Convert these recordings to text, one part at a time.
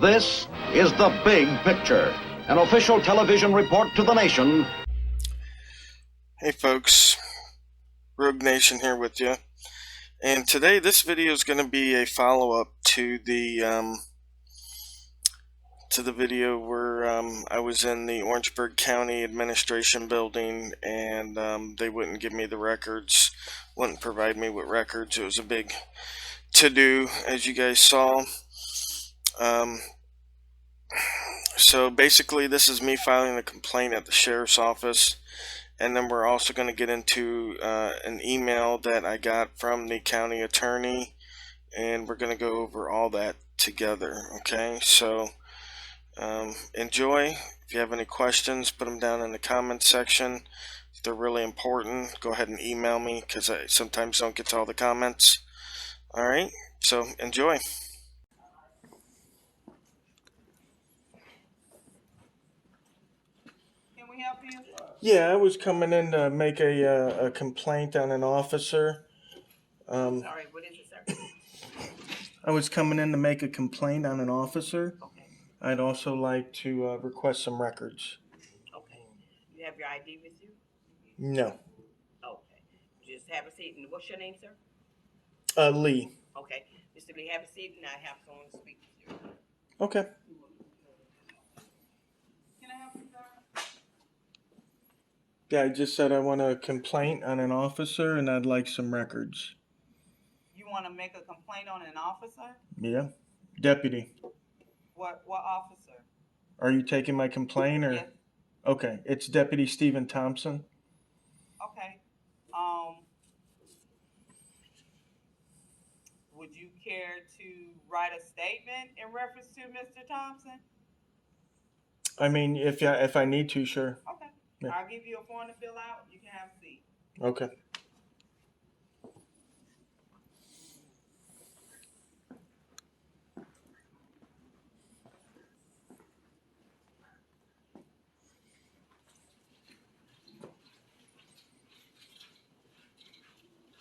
This is The Big Picture, an official television report to the nation. Hey folks, Rogue Nation here with you. And today this video is going to be a follow-up to the video where I was in the Orangeburg County Administration building and they wouldn't give me the records, wouldn't provide me with records. It was a big to-do, as you guys saw. So basically this is me filing a complaint at the sheriff's office, and then we're also going to get into an email that I got from the county attorney, and we're going to go over all that together. Okay, so enjoy. If you have any questions, put them down in the comments section. If they're really important, go ahead and email me, because I sometimes don't get to all the comments. Alright, so enjoy. Can we help you? Yeah, I was coming in to make a complaint on an officer. Sorry, what is it, sir? I was coming in to make a complaint on an officer. Okay, I'd also like to request some records. okay. You have your ID with you? No. Okay. Just have a seat. And what's your name, sir? Lee. Okay. Mr. Lee, have a seat, and I have someone to speak with you. Okay. Can I help you, sir? Yeah, I just said I want a complaint on an officer, and I'd like some records. You want to make a complaint on an officer? Yeah. Deputy. What officer? Are you taking my complaint, or? Yes. Okay, it's Deputy Stephen Thompson. Okay. Would you care to write a statement in reference to Mr. Thompson? I mean, if I need to, sure. Okay. Yeah. I'll give you a form to fill out. You can have a seat. Okay.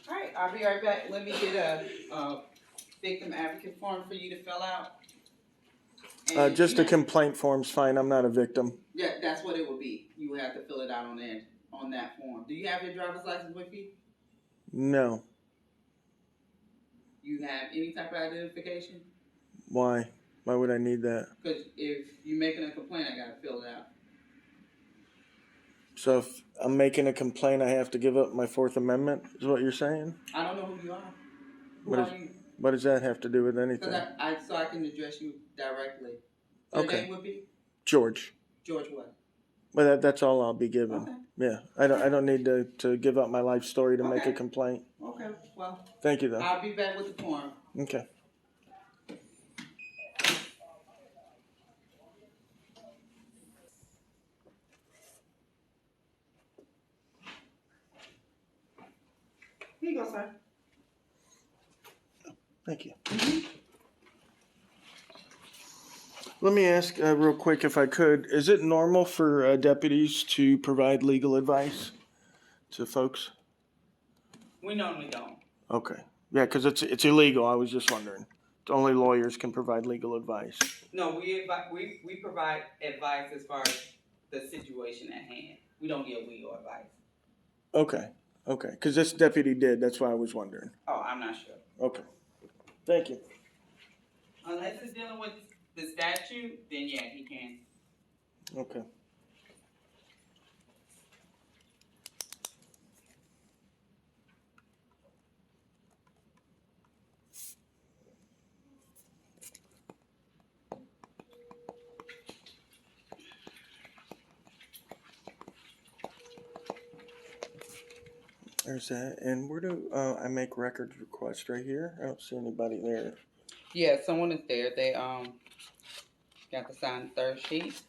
All right, I'll be right back. Let me get a victim advocate form for you to fill out. And Just you a complaint form's fine. I'm not a victim. Yeah, that's what it would be. You would have to fill it out on that form. Do you have your driver's license with you? No. You have any type of identification? Why? Why would I need that? Because if you're making a complaint, I gotta fill it out. So if I'm making a complaint, I have to give up my Fourth Amendment, is what you're saying? I don't know who you are. Who What are is- you? What does that have to do with anything? Because so I can address you directly. Your Okay. name would be George. George what? Well, that's all I'll be given. Okay. Yeah, I don't need to give up my life story to make a Okay. complaint. Okay, well, Thank you, though. I'll be back with the form. Okay. Here you go, sir. Thank you. Let me ask real quick, if I could, is it normal for deputies to provide legal advice to folks? We normally don't. Okay. Yeah, because it's illegal. I was just wondering. Only lawyers can provide legal advice. No, we provide advice as far as the situation at hand. We don't give legal advice. Okay. Okay. Because this deputy did. That's why I was wondering. Oh, I'm not sure. Okay. Thank you. Unless it's dealing with the statute, then yeah, he can. Okay. There's that. And where do I make records request? Right here? I don't see anybody there. Yeah, someone is there. They got to sign the third sheet.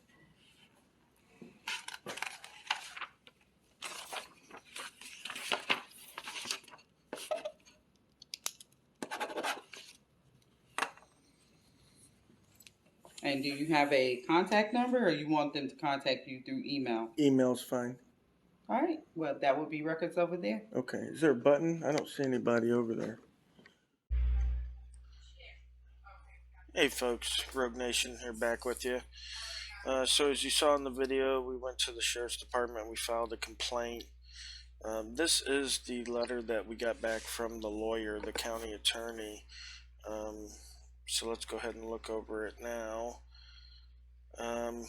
And do you have a contact number, or you want them to contact you through email? Email's fine. All right. Well, that would be records over there. Okay. Is there a button? I don't see anybody over there. Hey folks, Rogue Nation here, back with you. So as you saw in the video, we went to the Sheriff's Department, we filed a complaint. This is the letter that we got back from the lawyer, the county attorney. So let's go ahead and look over it now. And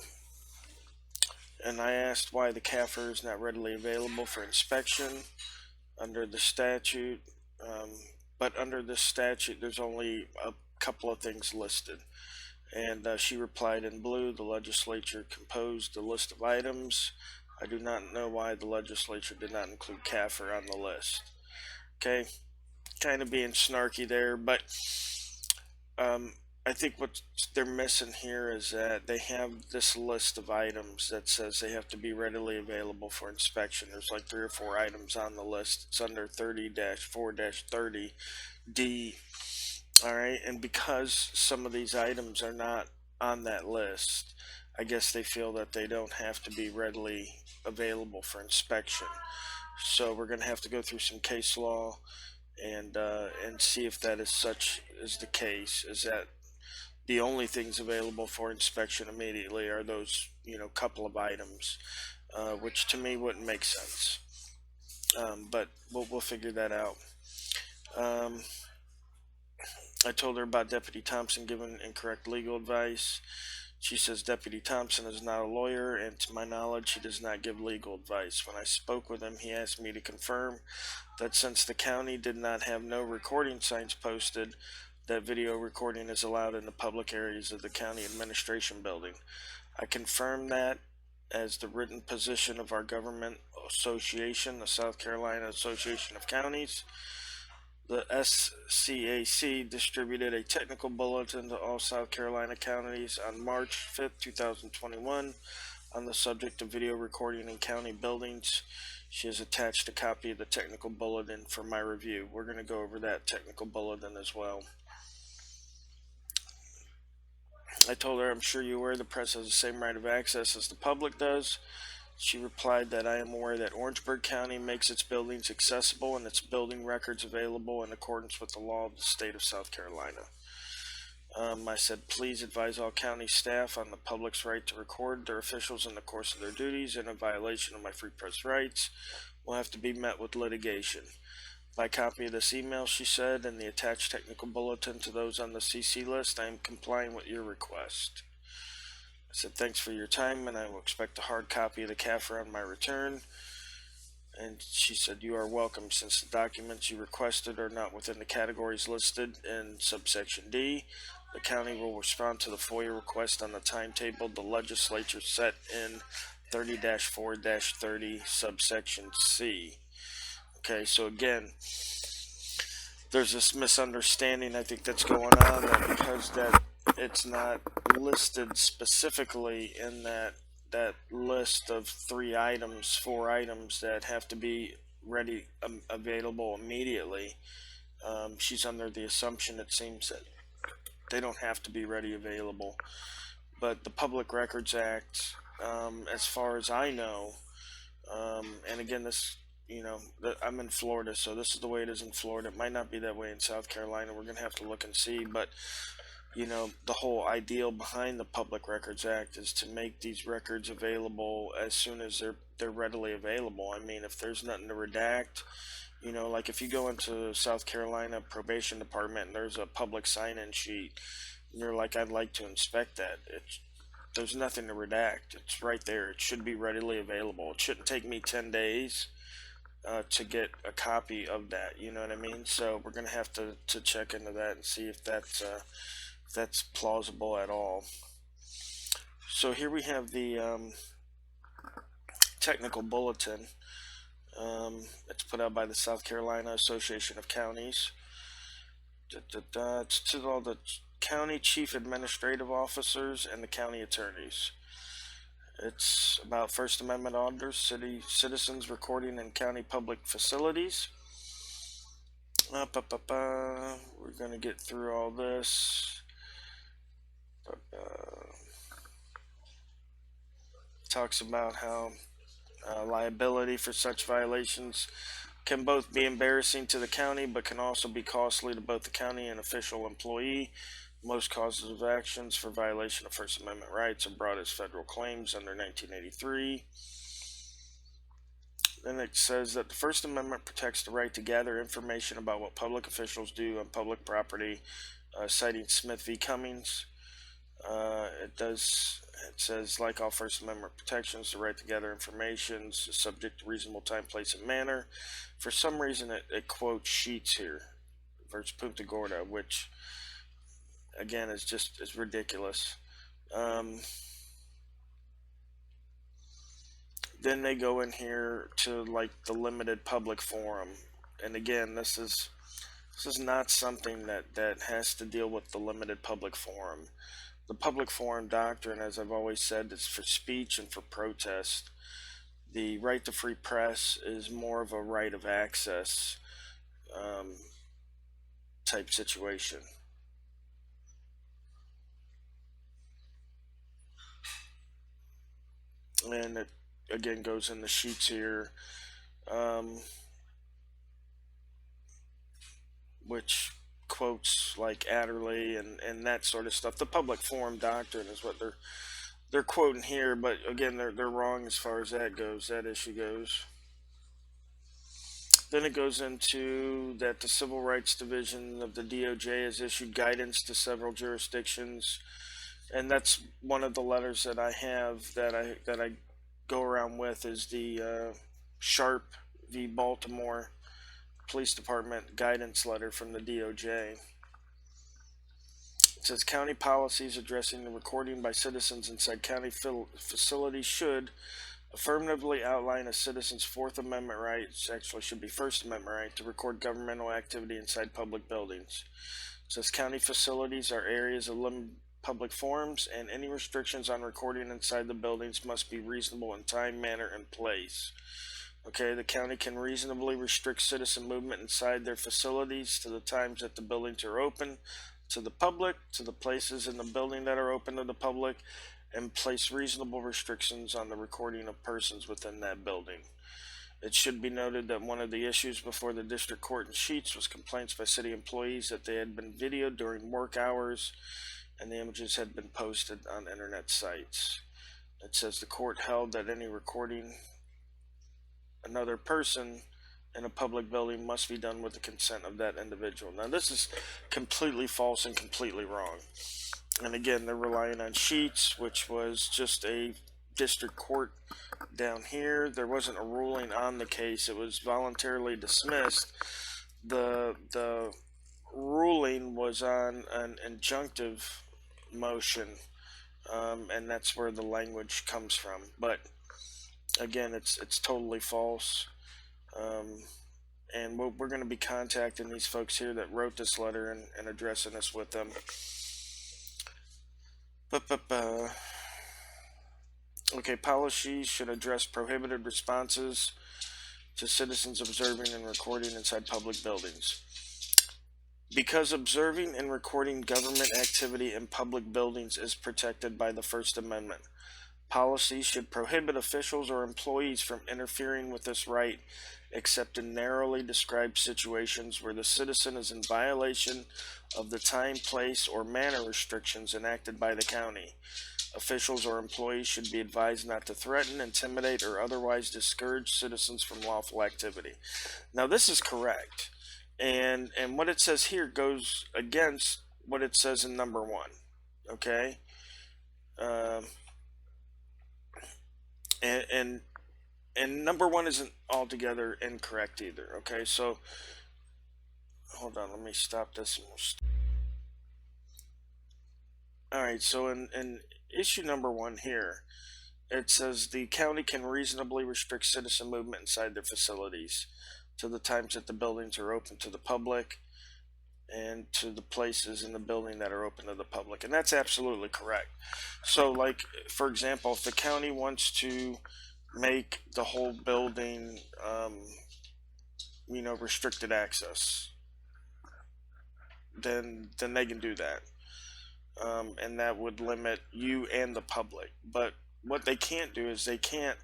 I asked why the CAFR is not readily available for inspection under the statute. But under this statute, there's only a couple of things listed. And she replied in blue, the legislature composed a list of items. I do not know why the legislature did not include CAFR on the list. Okay, kind of being snarky there, but I think what they're missing here is that they have this list of items that says they have to be readily available for inspection. There's like 3 or 4 items on the list. It's under 30-4-30D. Alright, and because some of these items are not on that list, I guess they feel that they don't have to be readily available for inspection. So we're going to have to go through some case law and see if that is such is the case, is that the only things available for inspection immediately are those, couple of items, which to me wouldn't make sense. But we'll figure that out. I told her about Deputy Thompson giving incorrect legal advice. She says Deputy Thompson is not a lawyer, and to my knowledge, he does not give legal advice. When I spoke with him, he asked me to confirm that since the county did not have no recording signs posted, that video recording is allowed in the public areas of the county administration building. I confirmed that as the written position of our government association, the South Carolina Association of Counties. The SCAC distributed a technical bulletin to all South Carolina counties on March 5th, 2021 on the subject of video recording in county buildings. She has attached a copy of the technical bulletin for my review. We're going to go over that technical bulletin as well. I told her, I'm sure you're aware the press has the same right of access as the public does. She replied that I am aware that Orangeburg County makes its buildings accessible and its building records available in accordance with the law of the state of South Carolina. I said, please advise all county staff on the public's right to record their officials in the course of their duties, and a violation of my free press rights will have to be met with litigation. By copy of this email, she said, and the attached technical bulletin to those on the CC list, I am complying with your request. I said, thanks for your time, and I will expect a hard copy of the CAFR on my return. And she said, you are welcome, since the documents you requested are not within the categories listed in subsection D. The county will respond to the FOIA request on the timetable the legislature set in 30-4-30 subsection C. Okay, so again, there's this misunderstanding I think that's going on, that because that it's not listed specifically in that list of 4 items that have to be ready, available immediately. She's under the assumption, it seems, that they don't have to be ready available. But the Public Records Act, as far as I know, and again, this, I'm in Florida, so this is the way it is in Florida. It might not be that way in South Carolina. We're going to have to look and see, but the whole ideal behind the Public Records Act is to make these records available as soon as they're readily available. I mean, if there's nothing to redact, like if you go into South Carolina Probation Department and there's a public sign-in sheet, and you're like, I'd like to inspect that. There's nothing to redact. It's right there. It should be readily available. It shouldn't take me 10 days to get a copy of that. You know what I mean? So we're going to have to check into that and see if that's plausible at all. So here we have the technical bulletin. It's put out by the South Carolina Association of Counties. It's to all the county chief administrative officers and the county attorneys. It's about First Amendment auditors, citizens recording in county public facilities. We're going to get through all this. Talks about how liability for such violations can both be embarrassing to the county, but can also be costly to both the county and official employee. Most causes of actions for violation of First Amendment rights are brought as federal claims under 1983. Then it says that the First Amendment protects the right to gather information about what public officials do on public property, citing Smith v. Cummings. It says, like all First Amendment protections, the right to gather information is subject to reasonable time, place, and manner. For some reason, it quotes Sheets here versus Punta Gorda, which, again, is ridiculous. Then they go in here to like the limited public forum, and again, this is not something that has to deal with the limited public forum. The public forum doctrine, as I've always said, is for speech and for protest. The right to free press is more of a right of access type situation. And it again goes in the sheets here, which quotes like Adderley and that sort of stuff. The public forum doctrine is what they're quoting here, but again, they're wrong as far as that goes. That issue goes. Then it goes into that the Civil Rights Division of the DOJ has issued guidance to several jurisdictions, and that's one of the letters that I have that I go around with is the Sharp v. Baltimore Police Department guidance letter from the DOJ. It says county policies addressing the recording by citizens inside county facilities should affirmatively outline a citizen's Fourth Amendment right, actually should be First Amendment right, to record governmental activity inside public buildings. It says county facilities are areas of limited public forums, and any restrictions on recording inside the buildings must be reasonable in time, manner, and place. Okay, the county can reasonably restrict citizen movement inside their facilities to the times that the buildings are open to the public, to the places in the building that are open to the public, and place reasonable restrictions on the recording of persons within that building. It should be noted that one of the issues before the district court in Sheets was complaints by city employees that they had been videoed during work hours and the images had been posted on internet sites. It says the court held that any recording another person in a public building must be done with the consent of that individual. Now, this is completely false and completely wrong. And again, they're relying on Sheets, which was just a district court down here. There wasn't a ruling on the case. It was voluntarily dismissed. The ruling was on an injunctive motion, and that's where the language comes from. But again, it's totally false. And we're going to be contacting these folks here that wrote this letter and addressing this with them. Okay, policies should address prohibited responses to citizens observing and recording inside public buildings. Because observing and recording government activity in public buildings is protected by the First Amendment, policies should prohibit officials or employees from interfering with this right except in narrowly described situations where the citizen is in violation of the time, place, or manner restrictions enacted by the county. Officials or employees should be advised not to threaten, intimidate, or otherwise discourage citizens from lawful activity. Now, this is correct. And what it says here goes against what it says in number 1. Okay? And number 1 isn't altogether incorrect either. Okay, so hold on, let me stop this. Alright, so in issue number 1 here, it says the county can reasonably restrict citizen movement inside their facilities to the times that the buildings are open to the public and to the places in the building that are open to the public. And that's absolutely correct. So, like, for example, if the county wants to make the whole building, restricted access, then they can do that. And that would limit you and the public. But what they can't do is they can't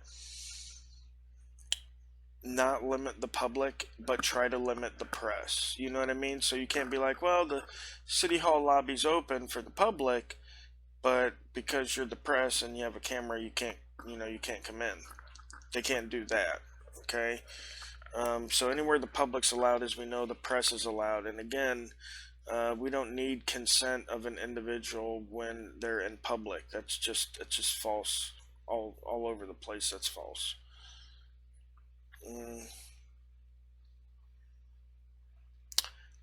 not limit the public, but try to limit the press. You know what I mean? So you can't be like, well, the city hall lobby's open for the public, but because you're the press and you have a camera, you can't come in. They can't do that. Okay. So anywhere the public's allowed, as we know, the press is allowed. And again, we don't need consent of an individual when they're in public. It's just false. All over the place. That's false.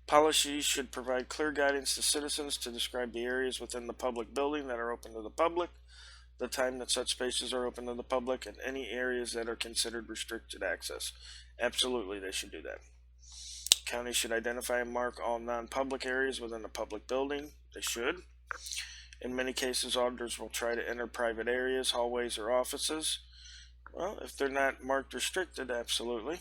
Policies should provide clear guidance to citizens to describe the areas within the public building that are open to the public, the time that such spaces are open to the public, and any areas that are considered restricted access. Absolutely, they should do that. County should identify and mark all non-public areas within a public building. They should. In many cases, auditors will try to enter private areas, hallways, or offices. Well, if they're not marked restricted, absolutely.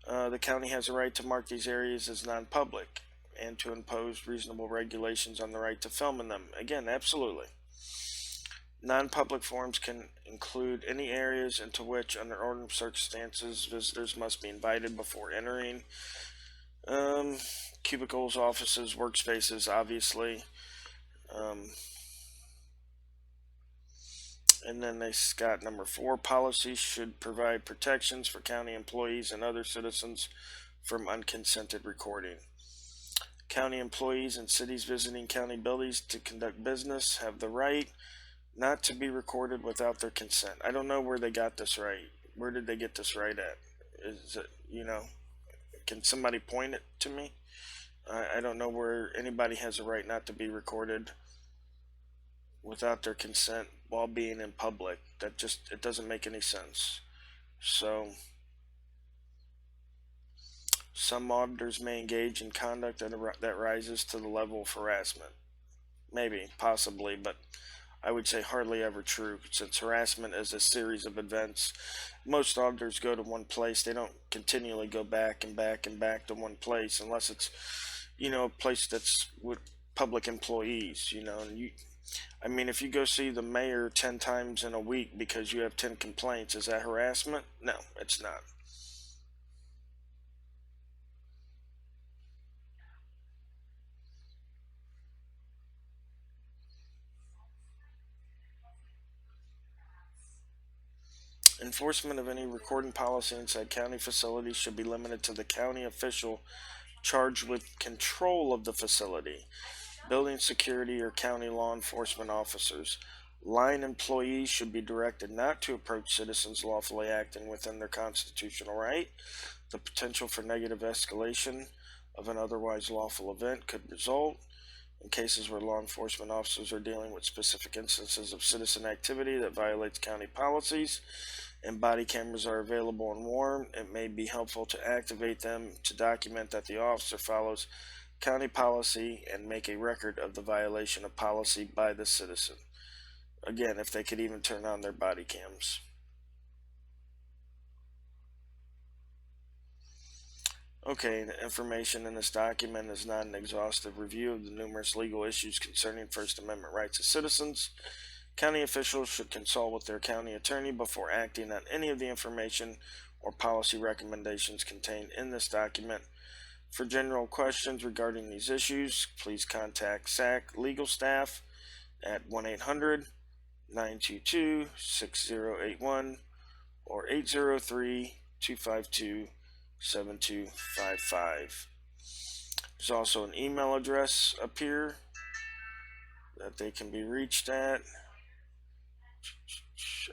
The county has a right to mark these areas as non-public and to impose reasonable regulations on the right to film in them. Again, absolutely. Non-public forums can include any areas into which, under ordinary circumstances, visitors must be invited before entering. Cubicles, offices, workspaces, obviously. And then they got number 4, policies should provide protections for county employees and other citizens from unconsented recording. County employees and cities visiting county buildings to conduct business have the right not to be recorded without their consent. I don't know where they got this right. Where did they get this right at? Is it, can somebody point it to me? I don't know where anybody has a right not to be recorded without their consent while being in public. It doesn't make any sense. So some auditors may engage in conduct that rises to the level of harassment. Maybe, possibly, but I would say hardly ever true, since harassment is a series of events. Most auditors go to one place. They don't continually go back and back and back to one place unless it's, a place that's with public employees, and if you go see the mayor 10 times in a week because you have 10 complaints, is that harassment? No, it's not. Enforcement of any recording policy inside county facilities should be limited to the county official charged with control of the facility, building security, or county law enforcement officers. Line employees should be directed not to approach citizens lawfully acting within their constitutional right. The potential for negative escalation of an otherwise lawful event could result in cases where law enforcement officers are dealing with specific instances of citizen activity that violates county policies and body cameras are available and warm. It may be helpful to activate them to document that the officer follows county policy and make a record of the violation of policy by the citizen. Again, if they could even turn on their body cams. Okay, the information in this document is not an exhaustive review of the numerous legal issues concerning First Amendment rights of citizens. County officials should consult with their county attorney before acting on any of the information or policy recommendations contained in this document. For general questions regarding these issues, please contact SAC legal staff at 1-800-922-6081 or 803-252-7255. There's also an email address up here that they can be reached at.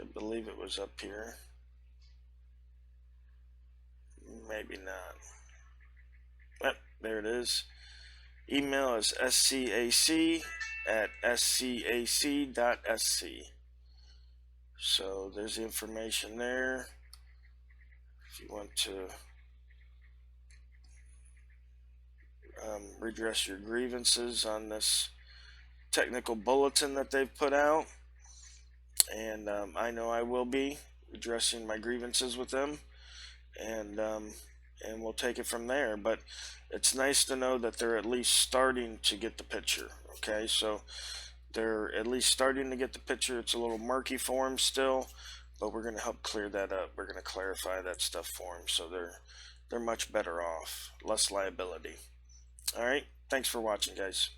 I believe it was up here. Maybe not. Yep, there it is. Email is scac@scac.sc. So there's the information there. If you want to redress your grievances on this technical bulletin that they've put out. And I know I will be addressing my grievances with them, and we'll take it from there. But it's nice to know that they're at least starting to get the picture. Okay, so they're at least starting to get the picture. It's a little murky for them still, but we're going to help clear that up. We're going to clarify that stuff for them, so they're much better off, less liability. All right, thanks for watching, guys.